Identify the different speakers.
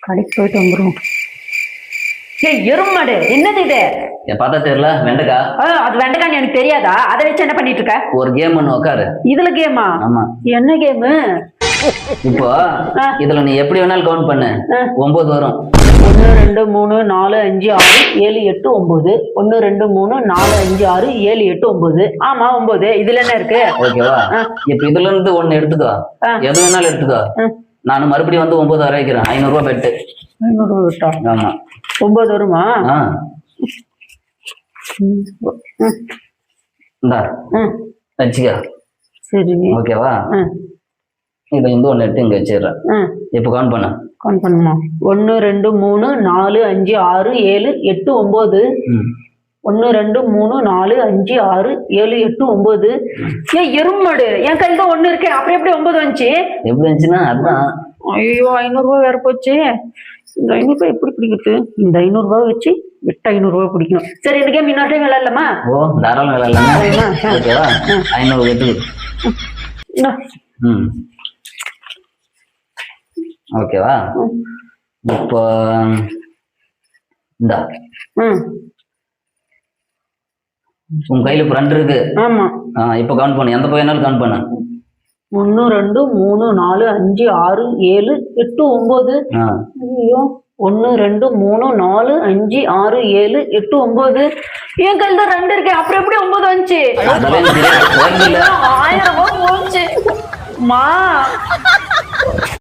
Speaker 1: கடைக்கு போயிட்டு வந்துடும். ஏய் எருமாடு, என்னது இது?
Speaker 2: பார்த்தா தெரியல, வெண்டைக்கா.
Speaker 1: அது வெண்டைக்கான்னு எனக்கு தெரியாதா? அதை வச்சு என்ன பண்ணிட்டு இருக்க?
Speaker 2: ஒரு கேம் ஒண்ணு உட்காரு.
Speaker 1: இதுல கேமா?
Speaker 2: ஆமா.
Speaker 1: என்ன கேமு?
Speaker 2: இப்போ இதுல நீ எப்படி வேணாலும் கவுண்ட் பண்ணு. 9 வரும்.
Speaker 1: 1 2 3 4 5 6 7 8 9. 1 2 3 4 5 6 7 8 9. ஆமா 9. இதுல என்ன இருக்கு?
Speaker 2: ஓகேவா? இப்ப இதுல இருந்து ஒண்ணு எடுத்துக்கோ, எது வேணாலும் எடுத்துக்கோ. நான் மறுபடியும் வந்து 9 வர வைக்கிறேன். 500 ரூபாய் பெட்டு.
Speaker 1: 500 ரூபாய் பெட்டா?
Speaker 2: ஆமா.
Speaker 1: 9 வருமா?
Speaker 2: இந்தா வச்சுக்க.
Speaker 1: சரி
Speaker 2: ஓகேவா? இதுல இருந்து ஒண்ணு எடுத்து இங்க வச்சிடுறேன். இப்ப கவுண்ட் பண்ண.
Speaker 1: கவுண்ட் பண்ணுமா? 1 2 3 4 5 6 7 8 9. 1 2 3 4 5 6 7 8 9. ஏன் எருமாடு, என் கையில தான் 1 இருக்கு, அப்புறம் எப்படி 9 வந்துச்சு?
Speaker 2: எப்படி வந்துச்சுன்னா அதான்.
Speaker 1: ஐயோ 500 ரூபாய் வேற போச்சு. இந்த 500 ரூபாய் எப்படி பிடிக்கிறது? இந்த 500 ரூபாய் வச்சு 8 500 ரூபாய் பிடிக்கணும். சரி இந்த கேம் இன்னொரு டைம் விளையாடலாமா?
Speaker 2: ஓ தாராளம் விளையாடலாம். ஓகேவா? 500 எடுத்து. ஓகேவா? இப்போ இந்தா உன் கையில இப்ப 2 இருக்கு.
Speaker 1: ஆமா.
Speaker 2: இப்ப கவுண்ட் பண்ணு, எந்த பையனாலும் கவுண்ட் பண்ணு.
Speaker 1: 1 2 3 4 5 6 7 8 9. ஐயோ 1 2 3 4 5 6 7 8 9. என் கையில தான் 2 இருக்கு, அப்புறம் எப்படி 9 வந்துச்சு? 1000 ரூபாய் போச்சு மா.